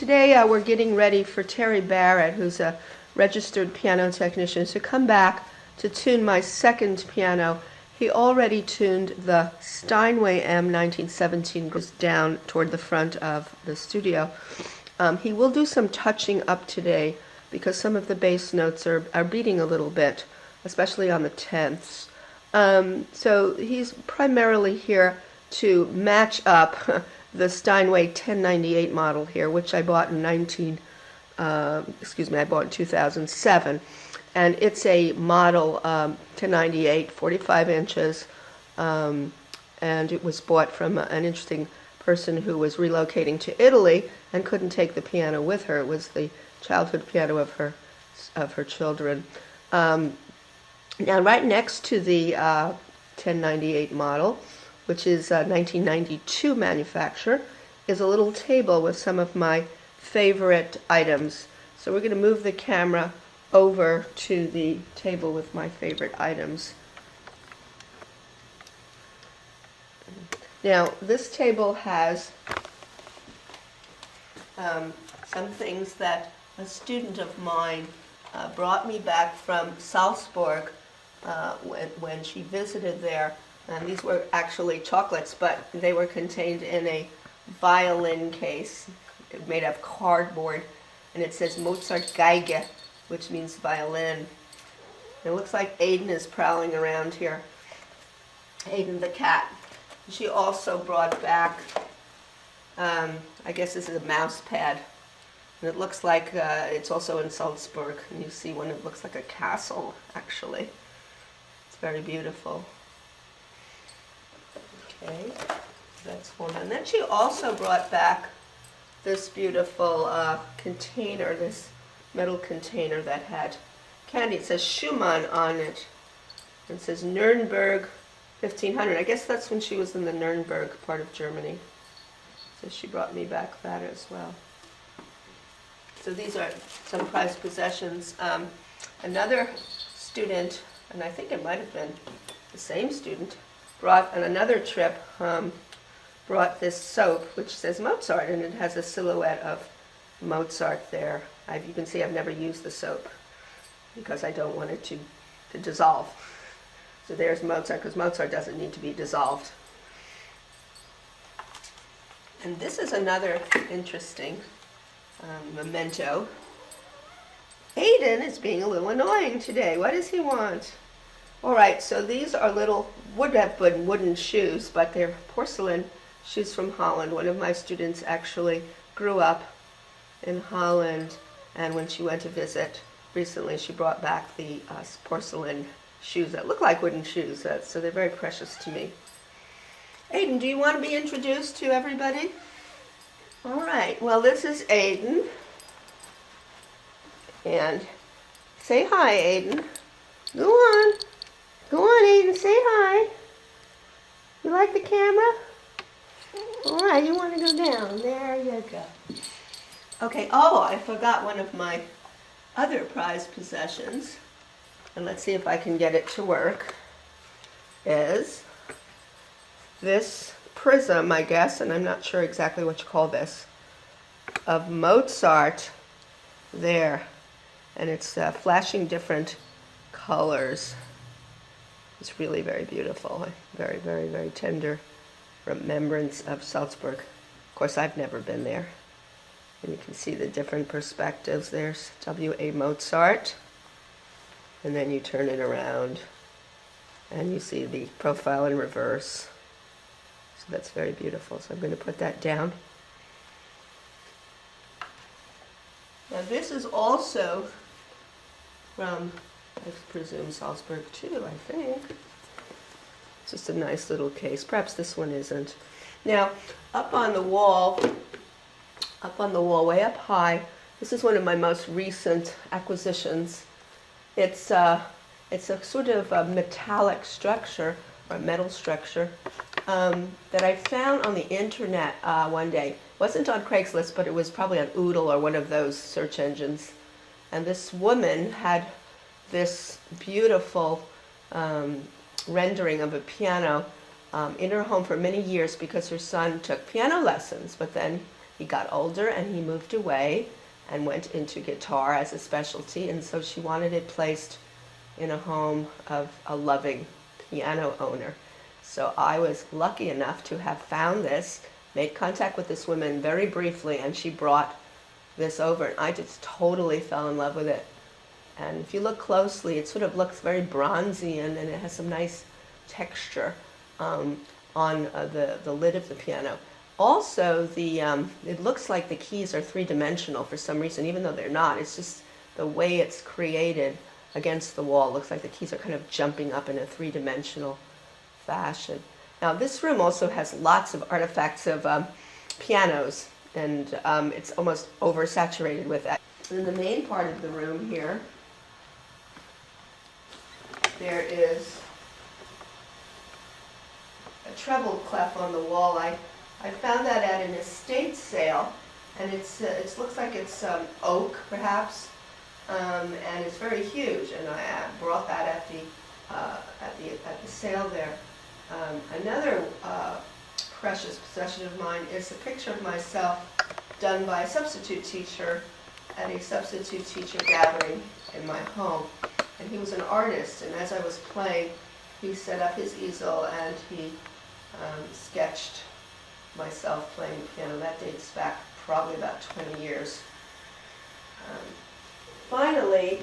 Today we're getting ready for Terry Barrett, who's a registered piano technician, to come back to tune my second piano. He already tuned the Steinway M 1917, goes down toward the front of the studio. He will do some touching up today because some of the bass notes are beating a little bit, especially on the tenths. So he's primarily here to match up the Steinway 1098 model here, which I bought in I bought in 2007. And it's a model 1098, 45 inches, and it was bought from an interesting person who was relocating to Italy and couldn't take the piano with her. It was the childhood piano of her children. Now, right next to the 1098 model, which is 1992 manufacture, is a little table with some of my favorite items. So we're going to move the camera over to the table with my favorite items. Now, this table has some things that a student of mine brought me back from Salzburg when she visited there. And these were actually chocolates, but they were contained in a violin case made of cardboard, and it says Mozart Geige, which means violin. It looks like Aiden is prowling around here. Aiden the cat. She also brought back, I guess this is a mouse pad, and it looks like it's also in Salzburg, and you see one that looks like a castle, actually. It's very beautiful. Okay, that's one. And then she also brought back this beautiful container, this metal container that had candy. It says Schumann on it. It says Nuremberg 1500. I guess that's when she was in the Nuremberg part of Germany. So she brought me back that as well. So these are some prized possessions. Another student, and I think it might have been the same student, brought on another trip, brought this soap which says Mozart, and it has a silhouette of Mozart there. You can see I've never used the soap because I don't want it to dissolve. So there's Mozart, because Mozart doesn't need to be dissolved. And this is another interesting memento. Aiden is being a little annoying today. What does he want? All right, so these are little, would have been wooden shoes, but they're porcelain shoes from Holland. One of my students actually grew up in Holland, and when she went to visit recently, she brought back the porcelain shoes that look like wooden shoes, so they're very precious to me. Aiden, do you want to be introduced to everybody? All right, well, this is Aiden. And say hi, Aiden. Go on. Go on, Aiden, say hi. You like the camera? All right, you want to go down. There you go. Okay, oh, I forgot one of my other prized possessions, and let's see if I can get it to work, is this prism, I guess, and I'm not sure exactly what you call this, of Mozart there, and it's flashing different colors. It's really very beautiful. Very, very, very tender remembrance of Salzburg. Of course, I've never been there. And you can see the different perspectives. There's W.A. Mozart. And then you turn it around and you see the profile in reverse. So that's very beautiful. So I'm going to put that down. Now this is also from, I presume, Salzburg too, I think. It's just a nice little case. Perhaps this one isn't. Now, up on the wall, way up high, this is one of my most recent acquisitions. It's a sort of a metallic structure, or a metal structure, that I found on the internet one day. It wasn't on Craigslist, but it was probably on Oodle or one of those search engines. And this woman had this beautiful rendering of a piano in her home for many years because her son took piano lessons, but then he got older and he moved away and went into guitar as a specialty, and so she wanted it placed in a home of a loving piano owner. So I was lucky enough to have found this, made contact with this woman very briefly, and she brought this over, and I just totally fell in love with it. And if you look closely, it sort of looks very bronzy, and it has some nice texture on the lid of the piano. Also, it looks like the keys are three-dimensional for some reason, even though they're not. It's just the way it's created against the wall. It looks like the keys are kind of jumping up in a three-dimensional fashion. Now, this room also has lots of artifacts of pianos, and it's almost oversaturated with that. In the main part of the room here, there is a treble clef on the wall. I found that at an estate sale, and it looks like it's oak, perhaps, and it's very huge. And I brought that at the sale there. Another precious possession of mine is a picture of myself done by a substitute teacher at a substitute teacher gathering in my home. And he was an artist, and as I was playing, he set up his easel and he sketched myself playing the piano. That dates back probably about 20 years. Finally,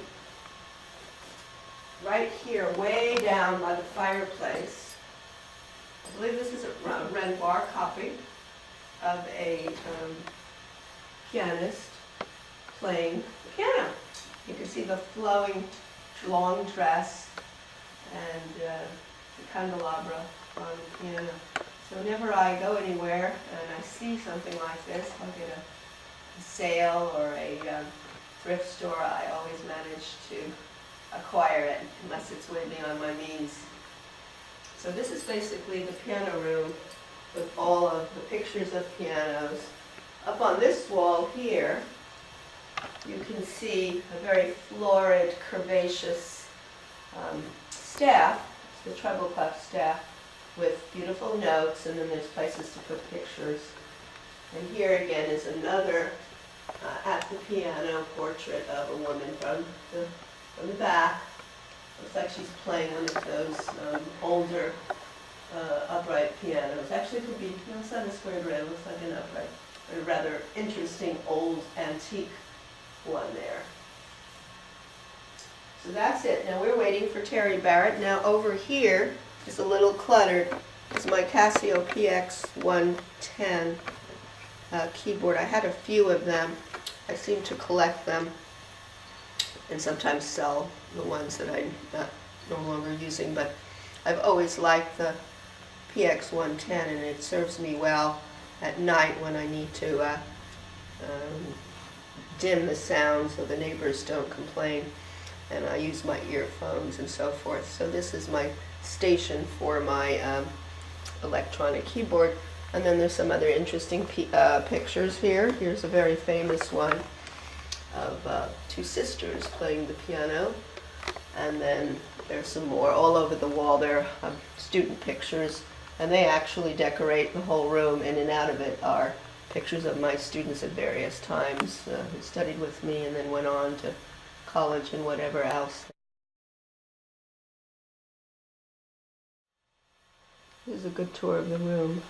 right here, way down by the fireplace, I believe this is a Renoir copy of a pianist playing the piano. You can see the flowing long dress and the candelabra on the piano. So whenever I go anywhere and I see something like this, like at a sale or a thrift store, I always manage to acquire it, unless it's way beyond my means. So this is basically the piano room with all of the pictures of pianos. Up on this wall here, you can see a very florid, curvaceous staff, the treble clef staff, with beautiful notes, and then there's places to put pictures. And here again is another at the piano portrait of a woman from the back. Looks like she's playing one of those older upright pianos. Actually, it could be, no, it's not a squared rail, it looks like an upright, but a rather interesting old antique one there. So that's it. Now we're waiting for Terry Barrett. Now over here is a little cluttered. It's my Casio PX110 keyboard. I had a few of them. I seem to collect them and sometimes sell the ones that I'm no longer using, but I've always liked the PX110, and it serves me well at night when I need to dim the sound so the neighbors don't complain, and I use my earphones and so forth. So this is my station for my electronic keyboard. And then there's some other interesting pictures here. Here's a very famous one of two sisters playing the piano. And then there's some more all over the wall. There are student pictures, and they actually decorate the whole room. In and out of it are pictures of my students at various times who studied with me and then went on to college and whatever else. This is a good tour of the room.